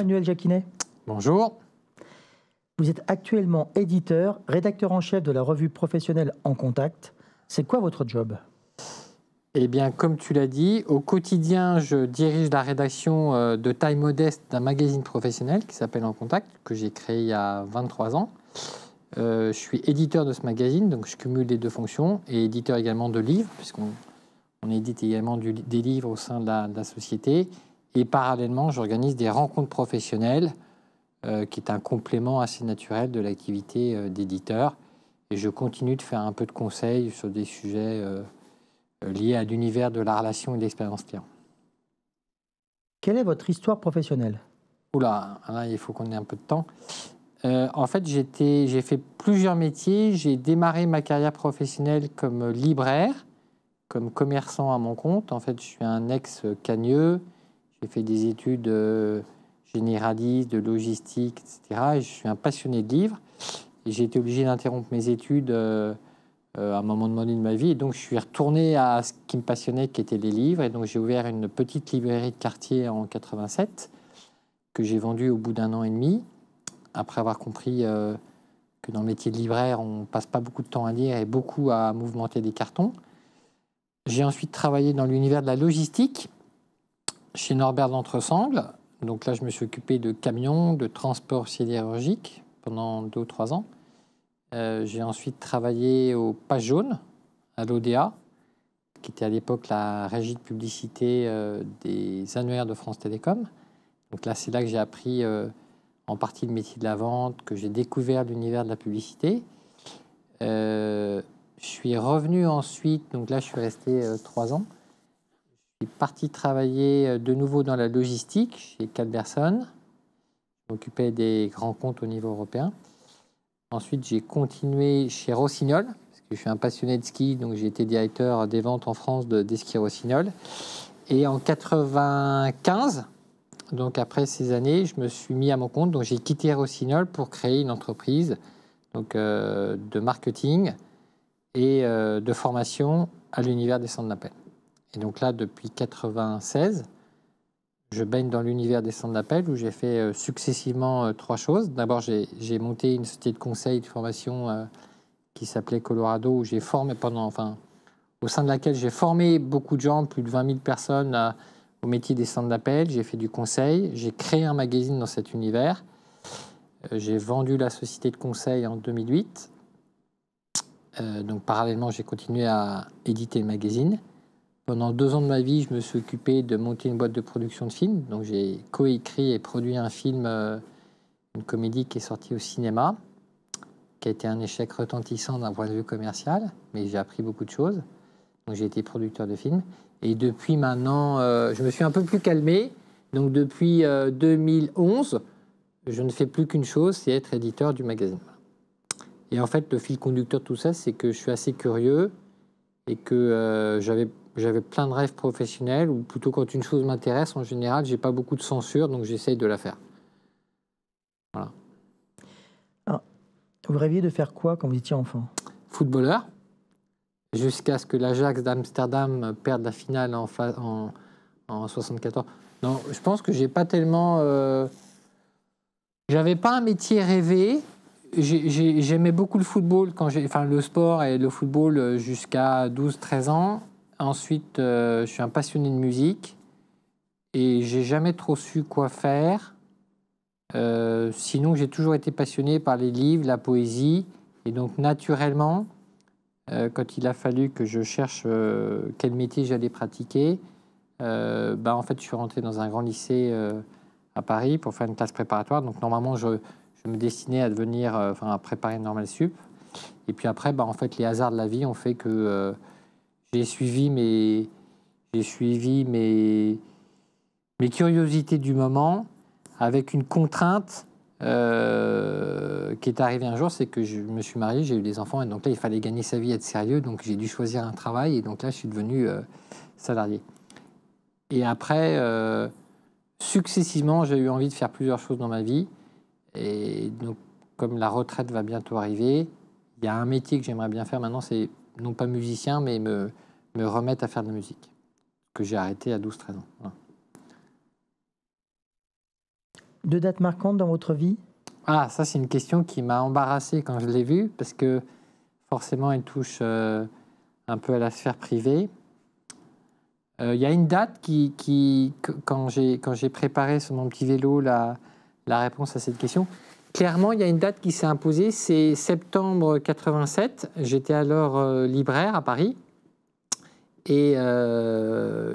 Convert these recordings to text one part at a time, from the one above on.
Emmanuel Jacquinet. Bonjour. Vous êtes actuellement éditeur, rédacteur en chef de la revue professionnelle En Contact. C'est quoi votre job ? Eh bien, comme tu l'as dit, au quotidien, je dirige la rédaction de taille modeste d'un magazine professionnel qui s'appelle En Contact, que j'ai créé il y a 23 ans. Je suis éditeur de ce magazine, donc je cumule les deux fonctions, et éditeur également de livres, puisqu'on édite également des livres au sein de la société. Et parallèlement, j'organise des rencontres professionnelles, qui est un complément assez naturel de l'activité d'éditeur. Et je continue de faire un peu de conseils sur des sujets liés à l'univers de la relation et de l'expérience client. Quelle est votre histoire professionnelle ? Oula, là, il faut qu'on ait un peu de temps. En fait, j'ai fait plusieurs métiers. J'ai démarré ma carrière professionnelle comme libraire, comme commerçant à mon compte. En fait, je suis un ex-cagneux. J'ai fait des études généralistes, de logistique, etc. Et je suis un passionné de livres. Et j'ai été obligé d'interrompre mes études à un moment donné de ma vie. Et donc, je suis retourné à ce qui me passionnait, qui étaient les livres. Et donc, j'ai ouvert une petite librairie de quartier en 87, que j'ai vendue au bout d'1 an et demi, après avoir compris que dans le métier de libraire, on passe pas beaucoup de temps à lire et beaucoup à mouvementer des cartons. J'ai ensuite travaillé dans l'univers de la logistique, chez Norbert d'Entresangles. Donc là, je me suis occupé de camions, de transport sidérurgique pendant 2 ou 3 ans. J'ai ensuite travaillé au Page Jaune, à l'ODA, qui était à l'époque la régie de publicité des annuaires de France Télécom. Donc là, c'est là que j'ai appris en partie le métier de la vente, que j'ai découvert l'univers de la publicité. Je suis revenu ensuite, donc là, je suis resté 3 ans. Je suis parti travailler de nouveau dans la logistique chez Cadberson. Je m'occupais des grands comptes au niveau européen. Ensuite, j'ai continué chez Rossignol, parce que je suis un passionné de ski, donc j'ai été directeur des ventes en France des skis Rossignol. Et en 95, donc après ces années, je me suis mis à mon compte. Donc j'ai quitté Rossignol pour créer une entreprise de marketing et de formation à l'univers des centres d'appel. Et donc là, depuis 96, je baigne dans l'univers des centres d'appel où j'ai fait successivement 3 choses. D'abord, j'ai monté une société de conseil de formation qui s'appelait Colorado, où j'ai formé au sein de laquelle j'ai formé beaucoup de gens, plus de 20 000 personnes au métier des centres d'appel. J'ai fait du conseil, j'ai créé un magazine dans cet univers. J'ai vendu la société de conseil en 2008. Donc parallèlement, j'ai continué à éditer le magazine. Pendant 2 ans de ma vie, je me suis occupé de monter une boîte de production de films. Donc j'ai coécrit et produit un film, une comédie qui est sortie au cinéma, qui a été un échec retentissant d'un point de vue commercial, mais j'ai appris beaucoup de choses. Donc j'ai été producteur de films. Et depuis maintenant, je me suis un peu plus calmé. Donc depuis 2011, je ne fais plus qu'une chose, c'est être éditeur du magazine. Et en fait, le fil conducteur de tout ça, c'est que je suis assez curieux et que j'avais plein de rêves professionnels, ou plutôt quand une chose m'intéresse, en général, j'ai pas beaucoup de censure, donc j'essaye de la faire. Voilà. Alors, vous rêviez de faire quoi quand vous étiez enfant ? Footballeur, jusqu'à ce que l'Ajax d'Amsterdam perde la finale en 74. Non, je pense que j'ai pas tellement... J'avais pas un métier rêvé. J'aimais beaucoup le football, le sport et le football jusqu'à 12-13 ans. Ensuite, je suis un passionné de musique et j'ai jamais trop su quoi faire. Sinon, j'ai toujours été passionné par les livres, la poésie. Et donc, naturellement, quand il a fallu que je cherche quel métier j'allais pratiquer, en fait, je suis rentré dans un grand lycée à Paris pour faire une classe préparatoire. Donc, normalement, je me destinais à devenir, à préparer une normale sup. Et puis après, en fait, les hasards de la vie ont fait que j'ai suivi mes curiosités du moment, avec une contrainte qui est arrivée un jour, c'est que je me suis marié, j'ai eu des enfants, et donc là, il fallait gagner sa vie, être sérieux, donc j'ai dû choisir un travail, et donc là, je suis devenu salarié. Et après, successivement, j'ai eu envie de faire plusieurs choses dans ma vie, et donc, comme la retraite va bientôt arriver, il y a un métier que j'aimerais bien faire maintenant, c'est non pas musicien, mais me remettre à faire de la musique, que j'ai arrêté à 12-13 ans. Voilà. 2 dates marquantes dans votre vie? Ah, ça, c'est une question qui m'a embarrassé quand je l'ai vue, parce que forcément, elle touche un peu à la sphère privée. Il y a une date quand j'ai préparé sur mon petit vélo la réponse à cette question, clairement, il y a une date qui s'est imposée, c'est septembre 87. J'étais alors libraire à Paris et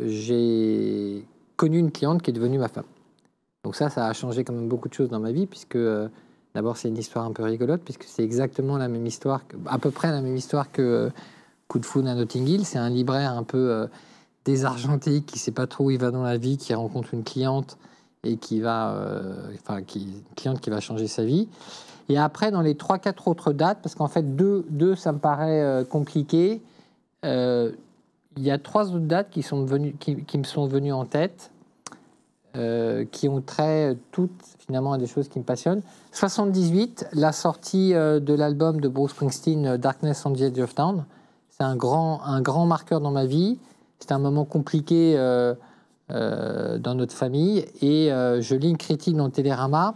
j'ai connu une cliente qui est devenue ma femme. Donc ça a changé quand même beaucoup de choses dans ma vie, puisque d'abord, c'est une histoire un peu rigolote, puisque c'est exactement la même histoire, à peu près la même histoire que Coup de foudre à Notting Hill. C'est un libraire un peu désargenté, qui ne sait pas trop où il va dans la vie, qui rencontre une cliente et une cliente qui va changer sa vie. Et après, dans les 3-4 autres dates, parce qu'en fait, deux ça me paraît compliqué, il y a 3 autres dates qui me sont venues en tête, qui ont trait toutes finalement à des choses qui me passionnent. 78, la sortie de l'album de Bruce Springsteen, Darkness on the Edge of Town. C'est un grand marqueur dans ma vie. C'était un moment compliqué dans notre famille. Et je lis une critique dans Télérama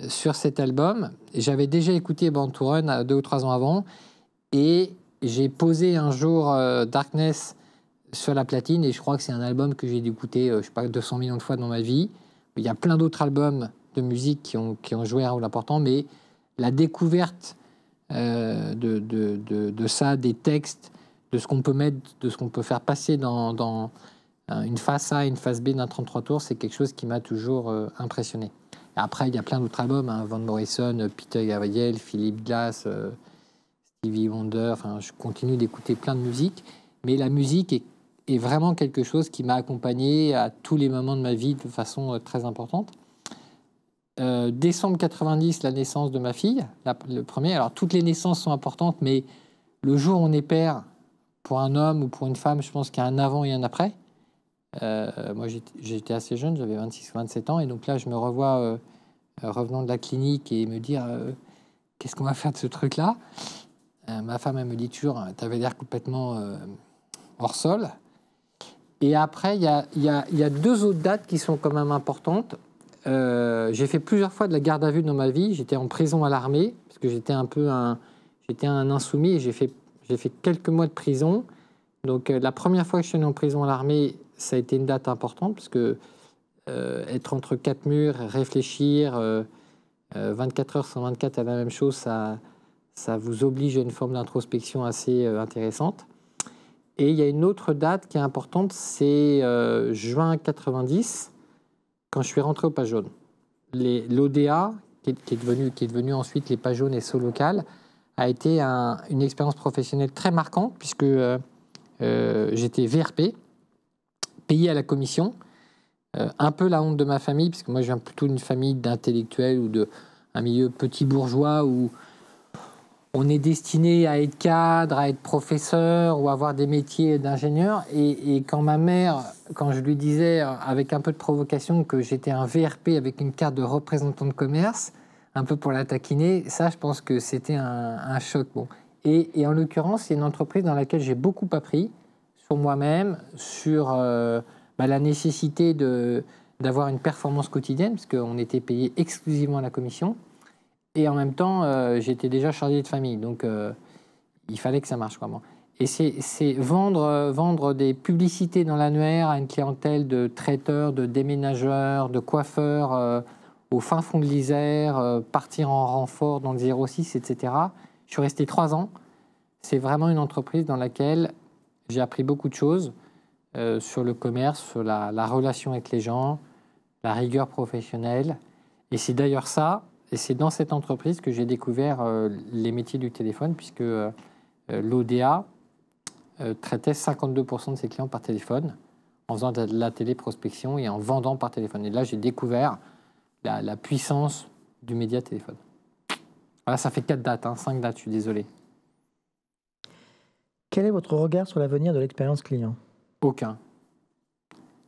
sur cet album. J'avais déjà écouté Born to Run 2 ou 3 ans avant. Et j'ai posé un jour Darkness sur la platine. Et je crois que c'est un album que j'ai dû écouter, je sais pas, 200 millions de fois dans ma vie. Il y a plein d'autres albums de musique qui ont joué un rôle important. Mais la découverte de ça, des textes, de ce qu'on peut mettre, de ce qu'on peut faire passer dans une face A et une face B d'un 33 tours, c'est quelque chose qui m'a toujours impressionné. Et après, il y a plein d'autres albums, hein, Van Morrison, Peter Gabriel, Philip Glass, Stevie Wonder, enfin, je continue d'écouter plein de musique, mais la musique est vraiment quelque chose qui m'a accompagné à tous les moments de ma vie de façon très importante. Décembre 90, la naissance de ma fille, le premier. Alors, toutes les naissances sont importantes, mais le jour où on est père, pour un homme ou pour une femme, je pense qu'il y a un avant et un après. Moi, j'étais assez jeune, j'avais 26 ou 27 ans, et donc là, je me revois revenant de la clinique et me dire qu'est-ce qu'on va faire de ce truc-là. Ma femme, elle me dit toujours, tu avais l'air complètement hors sol. Et après, il y a 2 autres dates qui sont quand même importantes. J'ai fait plusieurs fois de la garde à vue dans ma vie. J'étais en prison à l'armée, parce que j'étais un insoumis, et j'ai fait quelques mois de prison. Donc la première fois que je suis allé en prison à l'armée, ça a été une date importante, parce que être entre 4 murs, réfléchir, 24 heures sur 24 à la même chose, ça vous oblige à une forme d'introspection assez intéressante. Et il y a une autre date qui est importante, c'est juin 90, quand je suis rentré aux Pages jaunes. L'ODA, qui est devenu ensuite les Pages jaunes et Solocal, a été une expérience professionnelle très marquante, puisque j'étais VRP, payé à la commission, un peu la honte de ma famille, parce que moi je viens plutôt d'une famille d'intellectuels ou d'un milieu petit bourgeois où on est destiné à être cadre, à être professeur ou à avoir des métiers d'ingénieur. Et quand ma mère, quand je lui disais avec un peu de provocation que j'étais un VRP avec une carte de représentant de commerce, un peu pour la taquiner, ça je pense que c'était un choc. Bon. Et en l'occurrence, c'est une entreprise dans laquelle j'ai beaucoup appris sur moi-même, sur la nécessité d'avoir une performance quotidienne, parce qu'on était payé exclusivement à la commission. Et en même temps, j'étais déjà chargé de famille, donc il fallait que ça marche vraiment. Et c'est vendre des publicités dans l'annuaire à une clientèle de traiteurs, de déménageurs, de coiffeurs au fin fond de l'Isère, partir en renfort dans le 06, etc. Je suis resté 3 ans. C'est vraiment une entreprise dans laquelle j'ai appris beaucoup de choses sur le commerce, sur la relation avec les gens, la rigueur professionnelle. Et c'est d'ailleurs ça. Et c'est dans cette entreprise que j'ai découvert les métiers du téléphone, puisque l'ODA traitait 52% de ses clients par téléphone, en faisant de la téléprospection et en vendant par téléphone. Et là, j'ai découvert la puissance du média téléphone. Voilà, ça fait 4 dates, 5 dates, je suis désolé. Quel est votre regard sur l'avenir de l'expérience client? Aucun.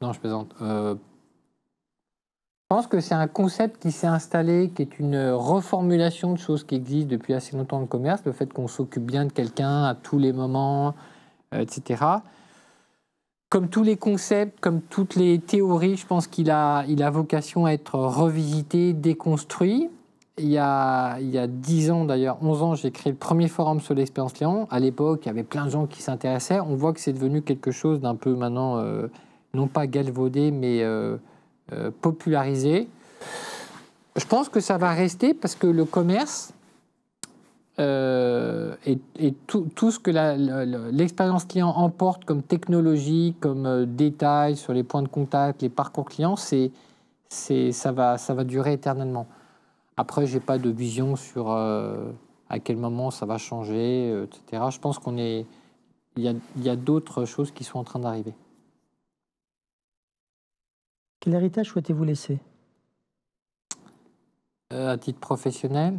Non, je plaisante. Je pense que c'est un concept qui s'est installé, qui est une reformulation de choses qui existent depuis assez longtemps dans le commerce, le fait qu'on s'occupe bien de quelqu'un à tous les moments, etc. comme tous les concepts, comme toutes les théories, je pense qu'il a vocation à être revisité, déconstruit. Il y a 10 ans, d'ailleurs, 11 ans, j'ai créé le premier forum sur l'expérience client. À l'époque, il y avait plein de gens qui s'intéressaient. On voit que c'est devenu quelque chose d'un peu maintenant, non pas galvaudé, mais popularisé. Je pense que ça va rester parce que le commerce et tout ce que l'expérience client emporte comme technologie, comme détails sur les points de contact, les parcours clients, ça va durer éternellement. Après, je n'ai pas de vision sur à quel moment ça va changer, etc. Je pense il y a d'autres choses qui sont en train d'arriver. Quel héritage souhaitez-vous laisser? À titre professionnel,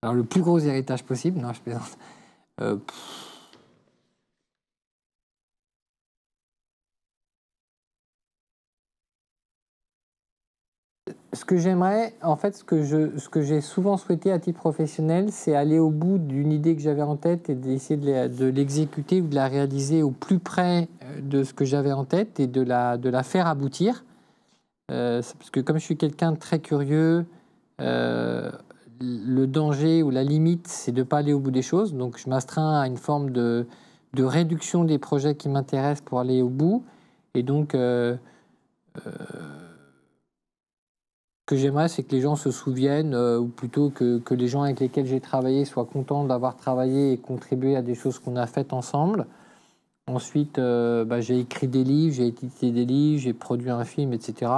alors le plus gros héritage possible, non, je plaisante. Ce que j'aimerais, en fait, ce que j'ai souvent souhaité à titre professionnel, c'est aller au bout d'une idée que j'avais en tête et d'essayer de l'exécuter ou de la réaliser au plus près de ce que j'avais en tête et de la faire aboutir. Parce que comme je suis quelqu'un de très curieux, le danger ou la limite, c'est de ne pas aller au bout des choses. Donc je m'astreins à une forme de réduction des projets qui m'intéressent pour aller au bout. Et donc... Ce que j'aimerais, c'est que les gens se souviennent, ou plutôt que les gens avec lesquels j'ai travaillé soient contents d'avoir travaillé et contribué à des choses qu'on a faites ensemble. Ensuite, j'ai écrit des livres, j'ai édité des livres, j'ai produit un film, etc.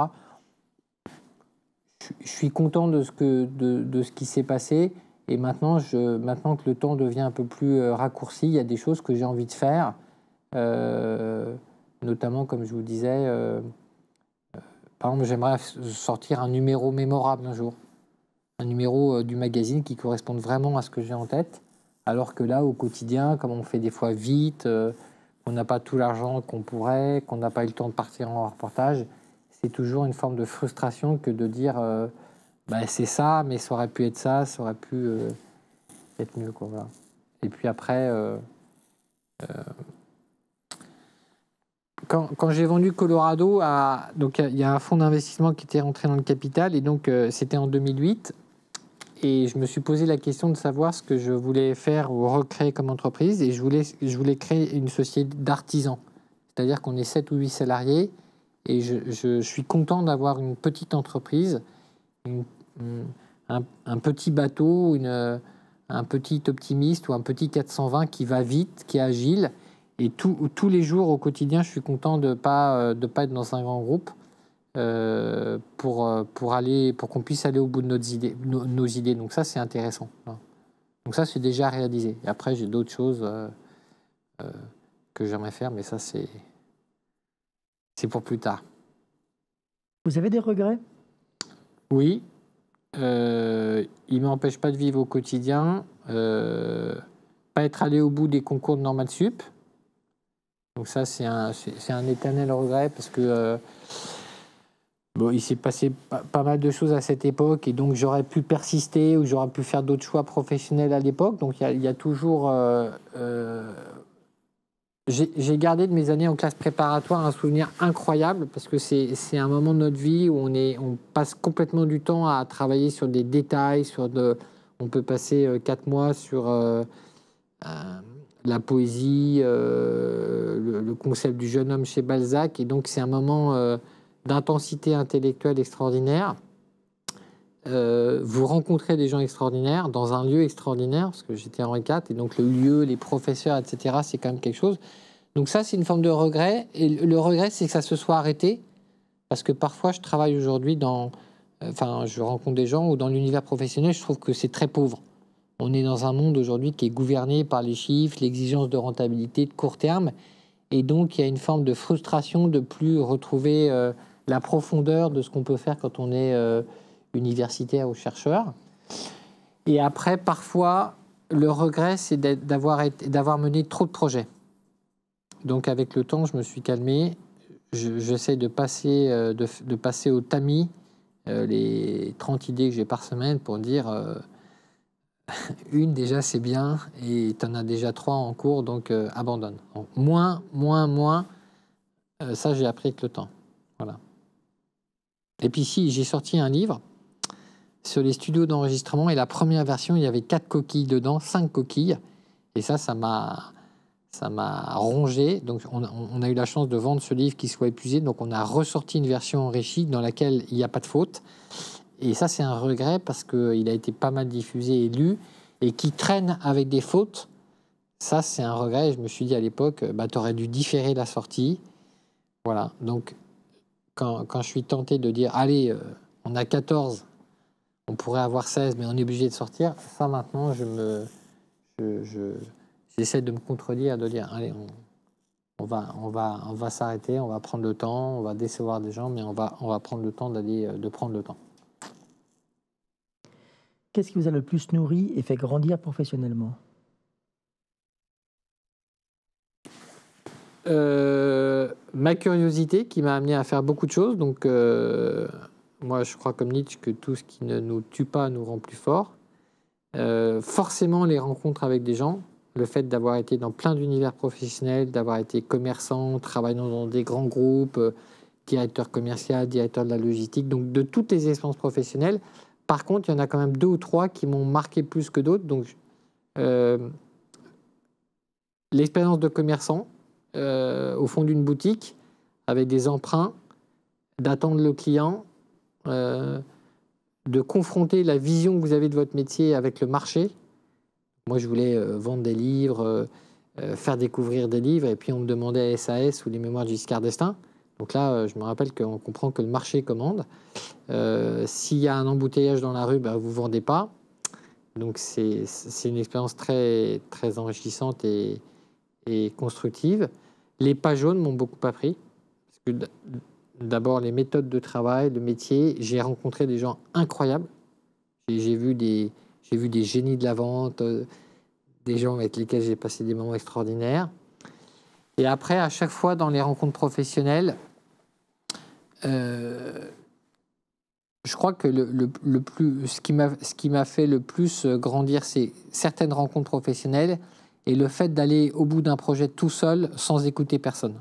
Je suis content de ce qui s'est passé. Et maintenant que le temps devient un peu plus raccourci, il y a des choses que j'ai envie de faire. Notamment, comme je vous disais... Par exemple, j'aimerais sortir un numéro mémorable un jour. Un numéro du magazine qui corresponde vraiment à ce que j'ai en tête. Alors que là, au quotidien, comme on fait des fois vite, qu'on n'a pas tout l'argent qu'on pourrait, qu'on n'a pas eu le temps de partir en reportage, c'est toujours une forme de frustration que de dire c'est ça, mais ça aurait pu être ça aurait pu être mieux, quoi, voilà. Et puis après... Quand j'ai vendu Colorado, donc il y a un fonds d'investissement qui était rentré dans le capital, et donc c'était en 2008. Et je me suis posé la question de savoir ce que je voulais faire ou recréer comme entreprise. Et je voulais créer une société d'artisans. C'est-à-dire qu'on est 7 ou 8 salariés. Et je suis content d'avoir une petite entreprise, un petit bateau, un petit optimiste ou un petit 420 qui va vite, qui est agile. Et tous les jours au quotidien, je suis content de pas être dans un grand groupe pour qu'on puisse aller au bout de nos idées. Donc ça, c'est intéressant. Donc ça, c'est déjà réalisé. Et après, j'ai d'autres choses que j'aimerais faire, mais ça, c'est pour plus tard. Vous avez des regrets? Oui. Il ne m'empêche pas de vivre au quotidien. Pas être allé au bout des concours de Normal Sup. Donc ça, c'est un éternel regret parce que il s'est passé pas mal de choses à cette époque et donc j'aurais pu persister ou j'aurais pu faire d'autres choix professionnels à l'époque. Donc il y a toujours... J'ai gardé de mes années en classe préparatoire un souvenir incroyable parce que c'est un moment de notre vie où on passe complètement du temps à travailler sur des détails, on peut passer 4 mois sur... la poésie, le concept du jeune homme chez Balzac. Et donc, c'est un moment d'intensité intellectuelle extraordinaire. Vous rencontrez des gens extraordinaires dans un lieu extraordinaire, parce que j'étais Henri IV, et donc le lieu, les professeurs, etc., c'est quand même quelque chose. Donc ça, c'est une forme de regret. Et le regret, c'est que ça se soit arrêté, parce que parfois, je travaille aujourd'hui je rencontre des gens où dans l'univers professionnel, je trouve que c'est très pauvre. On est dans un monde aujourd'hui qui est gouverné par les chiffres, l'exigence de rentabilité de court terme. Et donc, il y a une forme de frustration de plus retrouver la profondeur de ce qu'on peut faire quand on est universitaire ou chercheur. Et après, parfois, le regret, c'est d'avoir mené trop de projets. Donc, avec le temps, je me suis calmé. J'essaie de passer au tamis les 30 idées que j'ai par semaine pour dire... Une, déjà, c'est bien, et tu en as déjà 3 en cours, donc abandonne. Donc, moins, ça, j'ai appris avec le temps. Voilà. Et puis, si, j'ai sorti un livre sur les studios d'enregistrement, et la première version, il y avait 4 coquilles dedans, 5 coquilles, et ça m'a rongé. Donc, on a eu la chance de vendre ce livre qui soit épuisé, donc on a ressorti une version enrichie dans laquelle il n'y a pas de faute. Et ça, c'est un regret parce qu'il a été pas mal diffusé et lu, et qui traîne avec des fautes. Ça, c'est un regret. Je me suis dit à l'époque, tu aurais dû différer la sortie. Voilà. Donc, quand je suis tenté de dire, allez, on a 14, on pourrait avoir 16, mais on est obligé de sortir, ça, maintenant, j'essaie de me contredire, de dire, allez, on va s'arrêter, on va prendre le temps, on va décevoir des gens, mais on va prendre le temps de prendre le temps. Qu'est-ce qui vous a le plus nourri et fait grandir professionnellement? Ma curiosité qui m'a amené à faire beaucoup de choses. Donc, moi, je crois comme Nietzsche que tout ce qui ne nous tue pas nous rend plus forts. Forcément, les rencontres avec des gens, le fait d'avoir été dans plein d'univers professionnels, d'avoir été commerçant, travaillant dans des grands groupes, directeur commercial, directeur de la logistique, donc de toutes les expériences professionnelles. Par contre, il y en a quand même 2 ou 3 qui m'ont marqué plus que d'autres. Donc, l'expérience de commerçant au fond d'une boutique avec des emprunts, d'attendre le client, de confronter la vision que vous avez de votre métier avec le marché. Moi, je voulais vendre des livres, faire découvrir des livres, et puis on me demandait SAS ou les mémoires de Giscard d'Estaing. Donc là, je me rappelle qu'on comprend que le marché commande. S'il y a un embouteillage dans la rue, vous ne vendez pas. Donc c'est une expérience très, très enrichissante et constructive. Les pages jaunes m'ont beaucoup appris. Parce que d'abord, les méthodes de travail, le métier, j'ai rencontré des gens incroyables. J'ai vu des génies de la vente, des gens avec lesquels j'ai passé des moments extraordinaires. Et après, à chaque fois, dans les rencontres professionnelles, je crois que ce qui m'a fait le plus grandir, c'est certaines rencontres professionnelles et le fait d'aller au bout d'un projet tout seul sans écouter personne.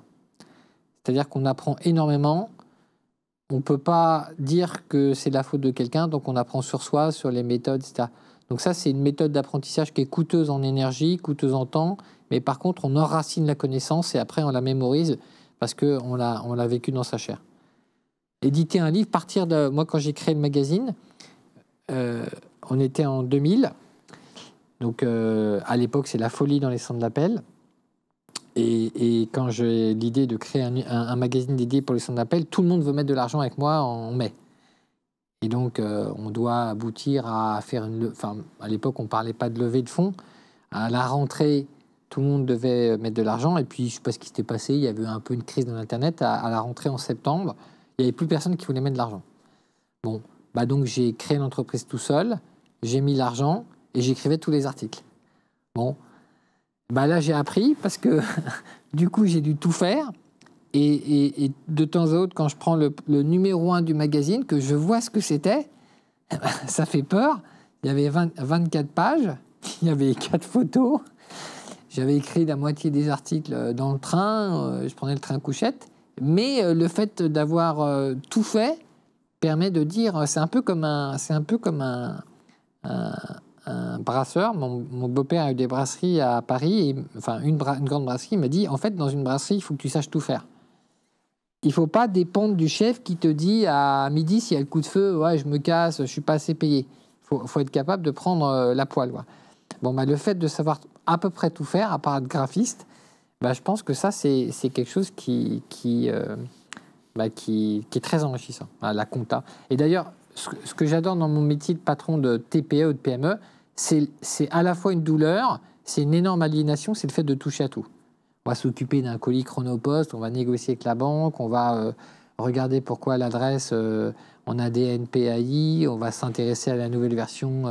C'est-à-dire qu'on apprend énormément. On ne peut pas dire que c'est la faute de quelqu'un, donc on apprend sur soi, sur les méthodes, etc. Donc ça, c'est une méthode d'apprentissage qui est coûteuse en énergie, coûteuse en temps, mais par contre, on enracine la connaissance et après, on la mémorise parce qu'on l'a vécu dans sa chair. Éditer un livre, partir de... Moi, quand j'ai créé le magazine, on était en 2000. Donc, à l'époque, c'est la folie dans les centres d'appel. Et quand j'ai l'idée de créer un magazine dédié pour les centres d'appel, tout le monde veut mettre de l'argent avec moi en mai. Et donc, on doit aboutir à faire une... Enfin, à l'époque, on ne parlait pas de levée de fonds. À la rentrée, tout le monde devait mettre de l'argent. Et puis, je ne sais pas ce qui s'était passé. Il y avait un peu une crise dans l'Internet. À la rentrée en septembre, il n'y avait plus personne qui voulait mettre de l'argent. Bon, donc j'ai créé l'entreprise tout seul. J'ai mis l'argent et j'écrivais tous les articles. Bon, là, j'ai appris parce que du coup, j'ai dû tout faire. Et de temps à autre, quand je prends le numéro 1 du magazine, que je vois ce que c'était, ça fait peur. Il y avait 24 pages, il y avait 4 photos. J'avais écrit la moitié des articles dans le train, je prenais le train couchette. Mais le fait d'avoir tout fait permet de dire, c'est un peu comme un brasseur. Mon beau-père a eu des brasseries à Paris, une grande brasserie. Il m'a dit, en fait, dans une brasserie, il faut que tu saches tout faire. Il ne faut pas dépendre du chef qui te dit à midi, s'il y a le coup de feu, ouais, je me casse, je ne suis pas assez payé. Il faut être capable de prendre la poêle. Quoi. Le fait de savoir à peu près tout faire, à part être graphiste, je pense que ça, c'est quelque chose qui est très enrichissant, la compta. Et d'ailleurs, ce que j'adore dans mon métier de patron de TPE ou de PME, c'est à la fois une douleur, c'est une énorme aliénation, c'est le fait de toucher à tout. On va s'occuper d'un colis Chronopost, on va négocier avec la banque, on va regarder pourquoi l'adresse, on a des NPAI, on va s'intéresser à la nouvelle version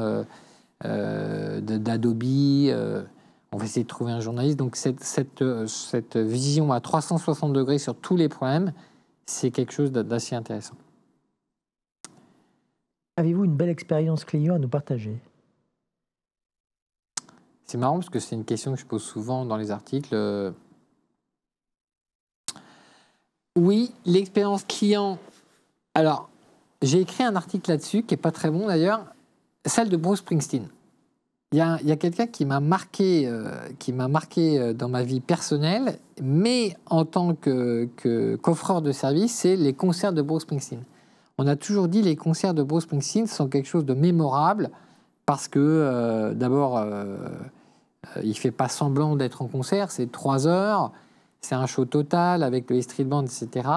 d'Adobe, on va essayer de trouver un journaliste. Donc cette vision à 360 degrés sur tous les problèmes, c'est quelque chose d'assez intéressant. Avez-vous une belle expérience client à nous partager ? C'est marrant parce que c'est une question que je pose souvent dans les articles. Oui, l'expérience client. Alors, j'ai écrit un article là-dessus qui n'est pas très bon d'ailleurs, celle de Bruce Springsteen. Il y a quelqu'un qui m'a marqué dans ma vie personnelle, mais en tant qu'offreur de service, c'est les concerts de Bruce Springsteen. On a toujours dit les concerts de Bruce Springsteen sont quelque chose de mémorable parce que d'abord, il ne fait pas semblant d'être en concert, c'est 3 heures, c'est un show total avec le Street Band, etc.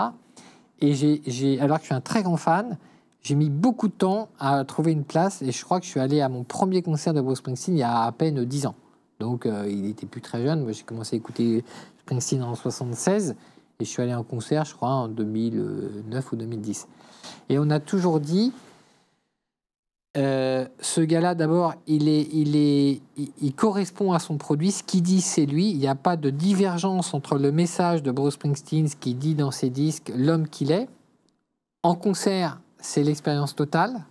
Et alors que je suis un très grand fan, j'ai mis beaucoup de temps à trouver une place et je crois que je suis allé à mon premier concert de Bruce Springsteen il y a à peine 10 ans. Donc il était plus très jeune. Moi, j'ai commencé à écouter Springsteen en 76 et je suis allé en concert, je crois, en 2009 ou 2010. Et on a toujours dit, ce gars-là, d'abord, il correspond à son produit. Ce qu'il dit, c'est lui. Il n'y a pas de divergence entre le message de Bruce Springsteen, ce qu'il dit dans ses disques, l'homme qu'il est. En concert, c'est l'expérience totale.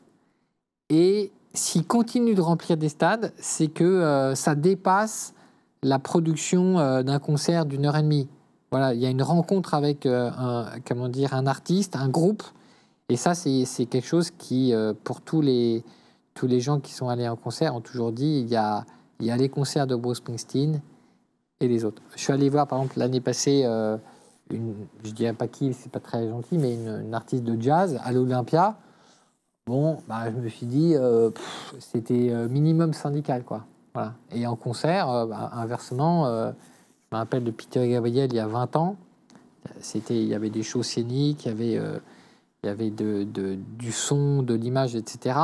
Et s'il continue de remplir des stades, c'est que ça dépasse la production d'un concert d'1h30. Voilà, il y a une rencontre avec un artiste, un groupe. Et ça, c'est quelque chose qui, pour tous les gens qui sont allés en concert, ont toujours dit, il y a les concerts de Bruce Springsteen et les autres. Je suis allé voir, par exemple, l'année passée, je ne dirais pas qui, c'est pas très gentil, mais une artiste de jazz à l'Olympia. Bon, je me suis dit, c'était minimum syndical, quoi. Voilà. Et en concert, inversement, je me rappelle de Peter Gabriel il y a 20 ans, il y avait des shows scéniques, il y avait du son, de l'image, etc.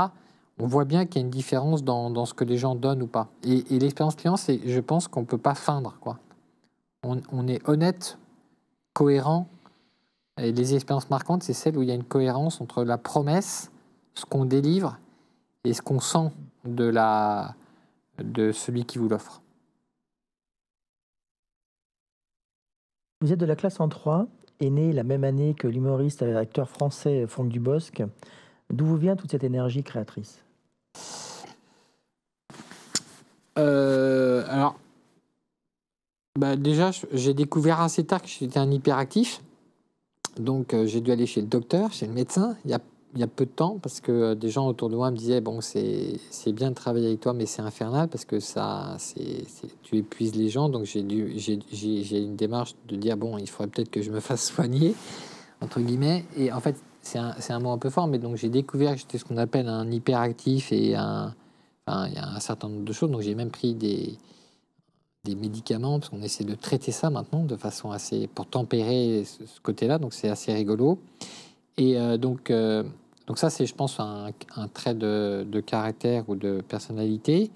On voit bien qu'il y a une différence dans ce que les gens donnent ou pas. Et l'expérience client, je pense qu'on ne peut pas feindre, quoi. On est honnête, cohérent. Et les expériences marquantes, c'est celles où il y a une cohérence entre la promesse, ce qu'on délivre, et ce qu'on sent de celui qui vous l'offre. Vous êtes de la classe en 3, et né la même année que l'humoriste et acteur français Franck Dubosc. D'où vous vient toute cette énergie créatrice? Alors, déjà, j'ai découvert assez tard que j'étais un hyperactif. Donc, j'ai dû aller chez le docteur, chez le médecin, il y a peu de temps, parce que des gens autour de moi me disaient, bon, c'est bien de travailler avec toi, mais c'est infernal, parce que tu épuises les gens. Donc, j'ai une démarche de dire, bon, il faudrait peut-être que je me fasse soigner, entre guillemets. Et en fait, c'est un mot un peu fort, mais donc j'ai découvert que j'étais ce qu'on appelle un hyperactif et il y a un certain nombre de choses. Donc, j'ai même pris des médicaments, parce qu'on essaie de traiter ça maintenant de façon pour tempérer ce côté-là, donc c'est assez rigolo. Et donc ça, c'est, je pense, un trait de caractère ou de personnalité.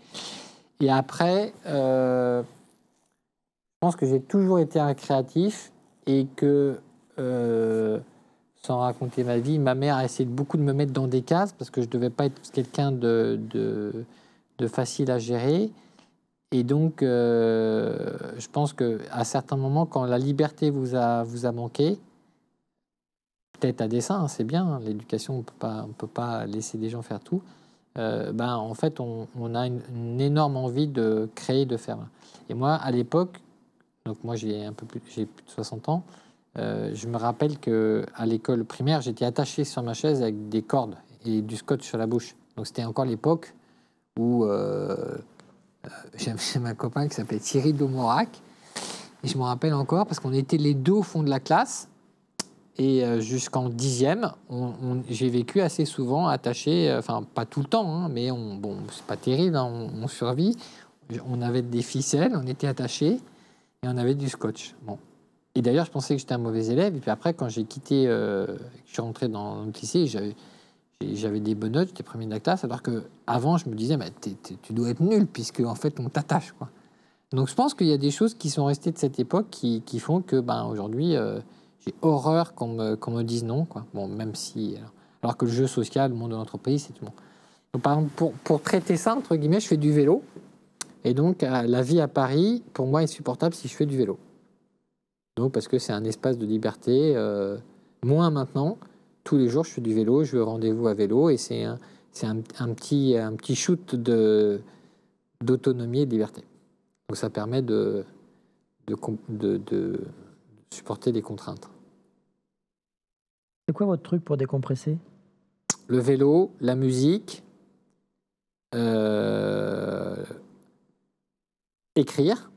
Et après, je pense que j'ai toujours été un créatif et que, sans raconter ma vie, ma mère a essayé beaucoup de me mettre dans des cases parce que je ne devais pas être quelqu'un de facile à gérer. Et donc, je pense qu'à certains moments, quand la liberté vous a manqué, peut-être à dessein, hein, c'est bien, hein, l'éducation, on peut pas laisser des gens faire tout, en fait, on a une énorme envie de créer, de faire. Et moi, à l'époque, donc moi j'ai plus de 60 ans, je me rappelle qu'à l'école primaire, j'étais attaché sur ma chaise avec des cordes et du scotch sur la bouche. Donc c'était encore l'époque où... j'avais un copain qui s'appelait Thierry Domorac et je me rappelle encore parce qu'on était les deux au fond de la classe et jusqu'en 10e j'ai vécu assez souvent attaché, enfin pas tout le temps, hein, mais c'est pas terrible, hein, on survit, on avait des ficelles, on était attachés et on avait du scotch. Bon. Et d'ailleurs je pensais que j'étais un mauvais élève et puis après quand j'ai quitté, je suis rentré dans le lycée, j'avais des bonnes notes, j'étais premier de la classe, alors que avant je me disais, tu dois être nul, puisque en fait on t'attache, quoi. Donc je pense qu'il y a des choses qui sont restées de cette époque qui font que aujourd'hui j'ai horreur qu'on me dise non, quoi. Bon, même si alors que le jeu social, le monde de l'entreprise, c'est tout bon. Donc par exemple pour traiter ça entre guillemets, je fais du vélo et donc la vie à Paris pour moi est supportable si je fais du vélo. Donc parce que c'est un espace de liberté, moins maintenant. Tous les jours, je fais du vélo, je vais au rendez-vous à vélo et c'est un petit shoot d'autonomie et de liberté. Donc ça permet de supporter les contraintes. C'est quoi votre truc pour décompresser? Le vélo, la musique, écrire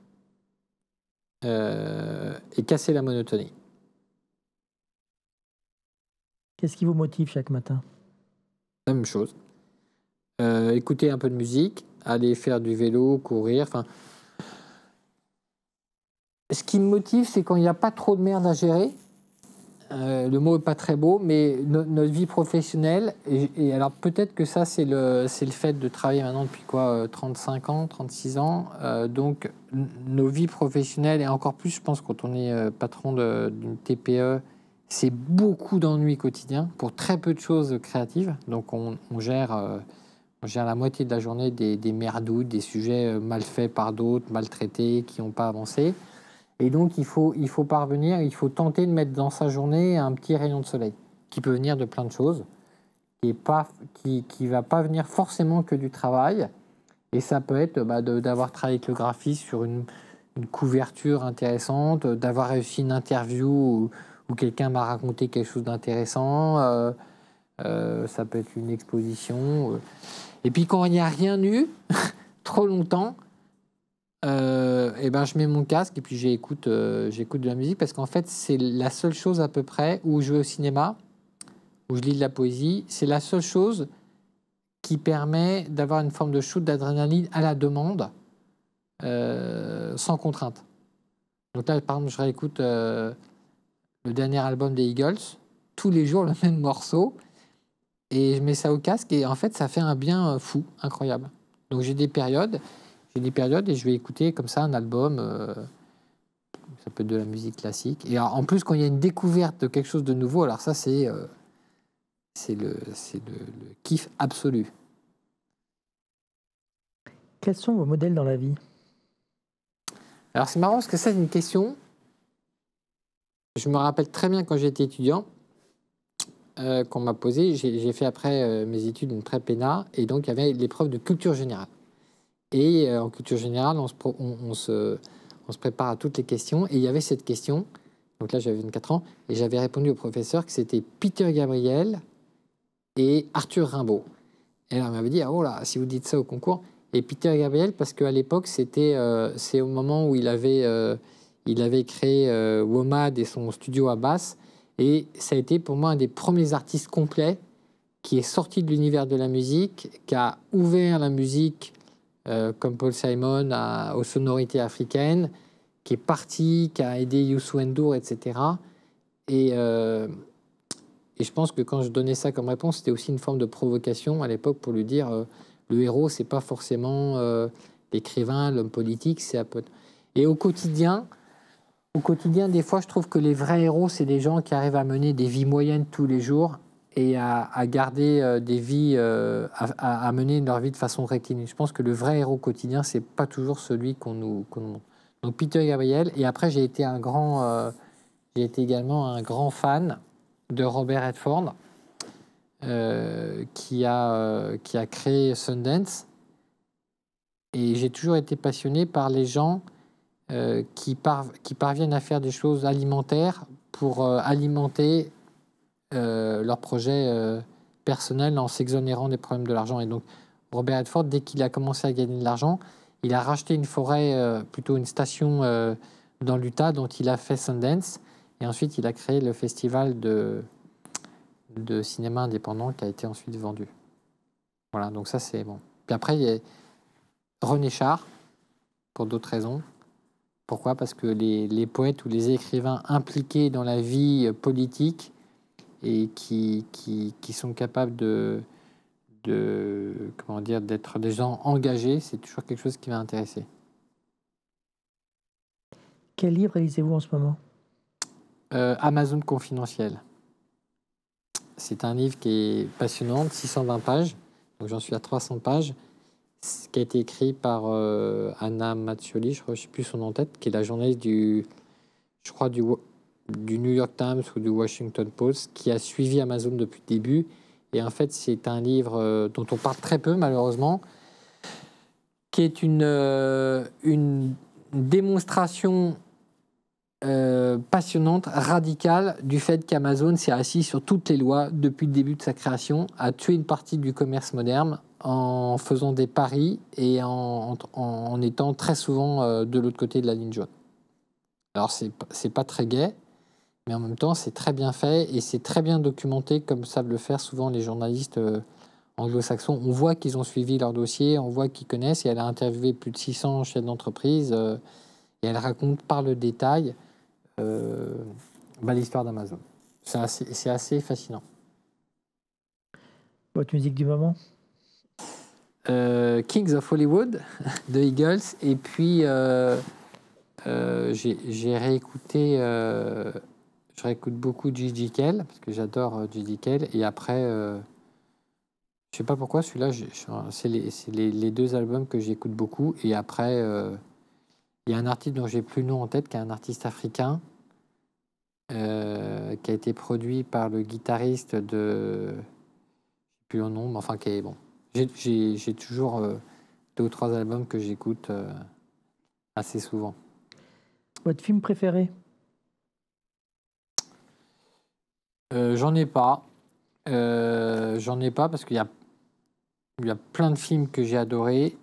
et casser la monotonie. Qu'est-ce qui vous motive chaque matin? La même chose. Écouter un peu de musique, aller faire du vélo, courir. Enfin, ce qui me motive, c'est quand il n'y a pas trop de merde à gérer. Le mot n'est pas très beau, mais notre vie professionnelle, et alors peut-être que ça, c'est le fait de travailler maintenant depuis 35 ans, 36 ans. Donc, nos vies professionnelles, et encore plus, je pense, quand on est patron d'une TPE, c'est beaucoup d'ennuis quotidiens pour très peu de choses créatives. Donc, on gère la moitié de la journée des merdouilles, des sujets mal faits par d'autres, maltraités, qui n'ont pas avancé. Et donc, il faut parvenir, il faut tenter de mettre dans sa journée un petit rayon de soleil qui peut venir de plein de choses, qui va pas venir forcément que du travail. Et ça peut être d'avoir travaillé avec le graphiste sur une couverture intéressante, d'avoir réussi une interview où quelqu'un m'a raconté quelque chose d'intéressant. Ça peut être une exposition. Et puis, quand il n'y a rien eu, trop longtemps, et ben je mets mon casque et puis j'écoute de la musique parce qu'en fait c'est la seule chose à peu près où je vais au cinéma, où je lis de la poésie, c'est la seule chose qui permet d'avoir une forme de shoot d'adrénaline à la demande, sans contrainte. Donc là par exemple je réécoute le dernier album des Eagles, tous les jours le même morceau, et je mets ça au casque et en fait ça fait un bien fou, incroyable. Donc j'ai des périodes et je vais écouter comme ça un album, ça peut être de la musique classique. Et en plus, quand il y a une découverte de quelque chose de nouveau, alors ça, c'est le kiff absolu. Quels sont vos modèles dans la vie? Alors c'est marrant parce que ça, c'est une question. Je me rappelle très bien quand j'étais étudiant, qu'on m'a posé. J'ai fait après mes études une pré-PENA, et donc il y avait l'épreuve de culture générale. Et en culture générale, on se prépare à toutes les questions. Et il y avait cette question, donc là j'avais 24 ans, et j'avais répondu au professeur que c'était Peter Gabriel et Arthur Rimbaud. Et là, on m'avait dit, ah oh là, si vous dites ça au concours. Et Peter Gabriel, parce qu'à l'époque, c'est au moment où il avait créé WOMAD et son studio à basse. Et ça a été pour moi un des premiers artistes complets qui est sorti de l'univers de la musique, qui a ouvert la musique comme Paul Simon aux sonorités africaines, qui est parti, qui a aidé Youssou N'Dour, etc. Et je pense que quand je donnais ça comme réponse, c'était aussi une forme de provocation à l'époque pour lui dire le héros, c'est pas forcément l'écrivain, l'homme politique, c'est un peu... Et au quotidien, des fois, je trouve que les vrais héros, c'est des gens qui arrivent à mener des vies moyennes tous les jours et à garder des vies, à mener leur vie de façon rectiligne. Je pense que le vrai héros quotidien, c'est pas toujours celui qu'on nous montre. Donc Peter Gabriel, et après j'ai été également un grand fan de Robert Redford, qui a créé Sundance, et j'ai toujours été passionné par les gens qui parviennent à faire des choses alimentaires pour alimenter leur projet personnel en s'exonérant des problèmes de l'argent. Et donc, Robert Redford, dès qu'il a commencé à gagner de l'argent, il a racheté une forêt, plutôt une station dans l'Utah, dont il a fait Sundance. Et ensuite, il a créé le festival de cinéma indépendant qui a été ensuite vendu. Voilà, donc ça, c'est bon. Puis après, il y a René Char, pour d'autres raisons. Pourquoi? Parce que les poètes ou les écrivains impliqués dans la vie politique et qui sont capables d'être des gens engagés, c'est toujours quelque chose qui m'a intéressé. Quel livre lisez-vous en ce moment? Amazon Confidentiel. C'est un livre qui est passionnant, 620 pages, donc j'en suis à 300 pages, qui a été écrit par Anna Mazzioli, je ne sais plus son nom en tête, qui est la journaliste du New York Times ou du Washington Post, qui a suivi Amazon depuis le début. Et en fait, c'est un livre dont on parle très peu, malheureusement, qui est une une démonstration passionnante, radicale, du fait qu'Amazon s'est assis sur toutes les lois depuis le début de sa création, a tué une partie du commerce moderne en faisant des paris et en étant très souvent de l'autre côté de la ligne jaune. Alors, c'est pas très gai, mais en même temps, c'est très bien fait et c'est très bien documenté, comme savent le faire souvent les journalistes anglo-saxons. On voit qu'ils ont suivi leur dossier, on voit qu'ils connaissent, et elle a interviewé plus de 600 chefs d'entreprise et elle raconte par le détail l'histoire d'Amazon. C'est assez fascinant. Votre musique du moment? Kings of Hollywood de Eagles, et puis j'ai réécouté, je réécoute beaucoup Gigi Kell parce que j'adore Gigi Kell, et après je sais pas pourquoi celui-là c'est les deux albums que j'écoute beaucoup, et après il y a un artiste dont j'ai plus le nom en tête, qui est un artiste africain qui a été produit par le guitariste de, je sais plus le nom, mais enfin qui est bon. J'ai toujours 2 ou 3 albums que j'écoute assez souvent. Votre film préféré? J'en ai pas. Parce qu'il y a plein de films que j'ai adorés.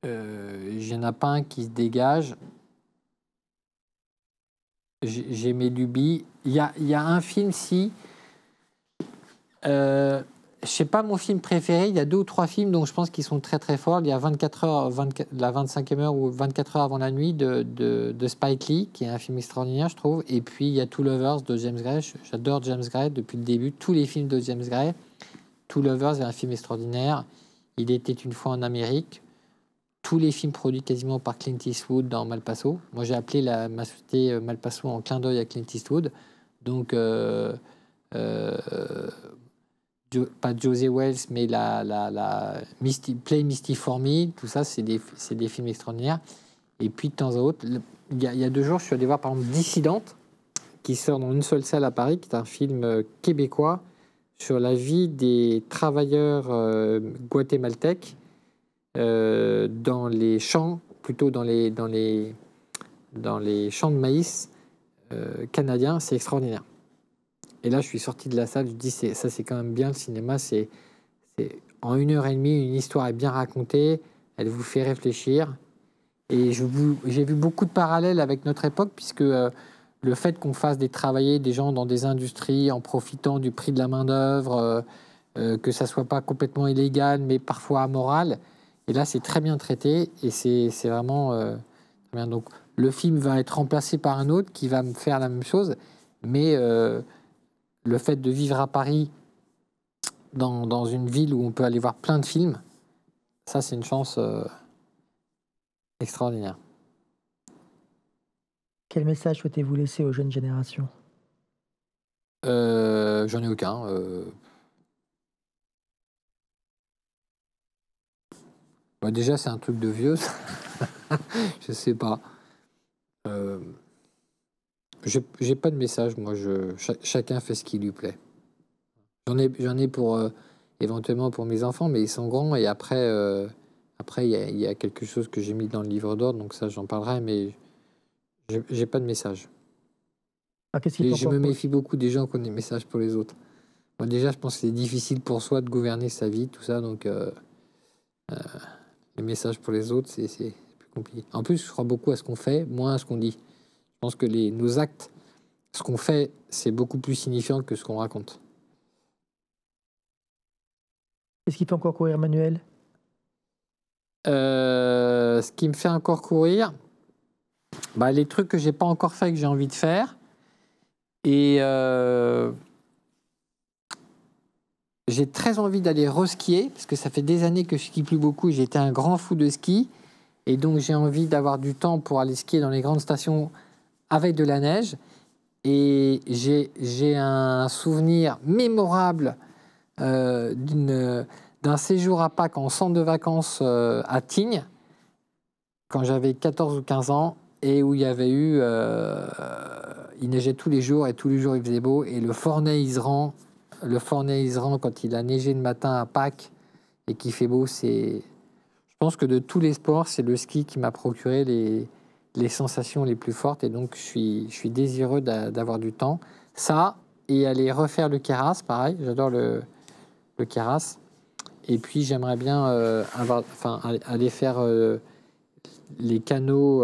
Il n'y en a pas un qui se dégage. J'ai mes lubies. Il y a un film, si... je sais pas mon film préféré. Il y a 2 ou 3 films dont je pense qu'ils sont très très forts. Il y a 24 heures, la 25e heure ou 24 heures avant la nuit de Spike Lee, qui est un film extraordinaire, je trouve. Et puis il y a Two Lovers de James Gray. J'adore James Gray depuis le début. Tous les films de James Gray. Two Lovers est un film extraordinaire. Il était une fois en Amérique. Tous les films produits quasiment par Clint Eastwood dans Malpasso. Moi, j'ai appelé ma société Malpasso en clin d'œil à Clint Eastwood. Donc, pas José Wells, mais Play Misty for Me, tout ça, c'est des films extraordinaires. Et puis, de temps à autre, il y a 2 jours, je suis allé voir, par exemple, Dissidente, qui sort dans une seule salle à Paris, qui est un film québécois sur la vie des travailleurs guatémaltèques dans les champs, plutôt dans les champs de maïs canadiens. C'est extraordinaire. Et là, je suis sorti de la salle, je dis, ça c'est quand même bien le cinéma, c'est en 1h30, une histoire est bien racontée, elle vous fait réfléchir. Et j'ai vu beaucoup de parallèles avec notre époque, puisque le fait qu'on fasse travailler des gens dans des industries en profitant du prix de la main-d'œuvre, que ça soit pas complètement illégal, mais parfois amoral, et là c'est très bien traité, et c'est vraiment très bien. Donc le film va être remplacé par un autre qui va me faire la même chose, mais le fait de vivre à Paris, dans une ville où on peut aller voir plein de films, ça c'est une chance extraordinaire. Quel message souhaitez-vous laisser aux jeunes générations? J'en ai aucun. Déjà, c'est un truc de vieux. Je sais pas. J'ai pas de message. Moi, chacun fait ce qui lui plaît. J'en ai pour éventuellement pour mes enfants, mais ils sont grands. Et après, il y a quelque chose que j'ai mis dans le livre d'ordre, donc ça, j'en parlerai. Mais j'ai pas de message. Je me méfie beaucoup des gens qui ont des messages pour les autres. Moi, déjà, je pense que c'est difficile pour soi de gouverner sa vie, tout ça. Donc, les messages pour les autres, c'est plus compliqué. En plus, je crois beaucoup à ce qu'on fait, moins à ce qu'on dit. Je pense que nos actes, ce qu'on fait, c'est beaucoup plus signifiant que ce qu'on raconte. Qu'est-ce qui fait encore courir, Manuel? Ce qui me fait encore courir, les trucs que j'ai pas encore fait, que j'ai envie de faire. Et j'ai très envie d'aller reskier, parce que ça fait des années que je skie plus beaucoup. J'ai été un grand fou de ski. Et donc, j'ai envie d'avoir du temps pour aller skier dans les grandes stations avec de la neige. Et j'ai un souvenir mémorable d'un séjour à Pâques en centre de vacances à Tignes, quand j'avais 14 ou 15 ans, et où il y avait eu... il neigeait tous les jours, et tous les jours il faisait beau. Et le Fornay-Iseran, quand il a neigé le matin à Pâques et qu'il fait beau, c'est... Je pense que de tous les sports, c'est le ski qui m'a procuré les sensations les plus fortes. Et donc, je suis désireux d'avoir du temps. Ça, et aller refaire le Keras, pareil. J'adore le Keras. Et puis, j'aimerais bien aller faire les canaux,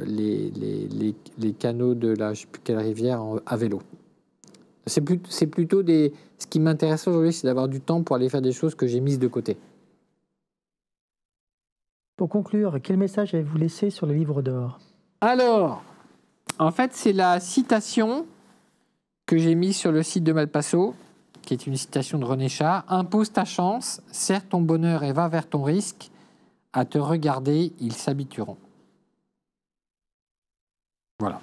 les canaux de la, je sais plus quelle rivière, à vélo. C'est plutôt des... Ce qui m'intéresse aujourd'hui, c'est d'avoir du temps pour aller faire des choses que j'ai mises de côté. Pour conclure, quel message avez-vous laissé sur le livre d'or? Alors, en fait, c'est la citation que j'ai mise sur le site de Malpasso, qui est une citation de René Char. « Impose ta chance, serre ton bonheur et va vers ton risque. À te regarder, ils s'habitueront. » Voilà.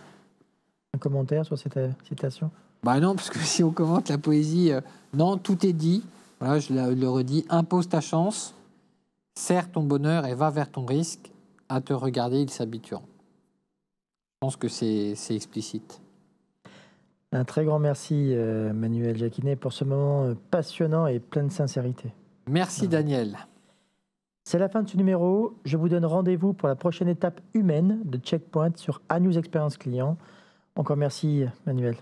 Un commentaire sur cette citation? Bah non, parce que si on commente la poésie, non, tout est dit. Voilà, je le redis. Impose ta chance, serre ton bonheur et va vers ton risque. À te regarder, ils s'habitueront. Je pense que c'est explicite. Un très grand merci, Manuel Jacquinet, pour ce moment passionnant et plein de sincérité. Merci, Daniel. C'est la fin de ce numéro. Je vous donne rendez-vous pour la prochaine étape humaine de Checkpoint sur A-News Experience Client. Encore merci, Manuel.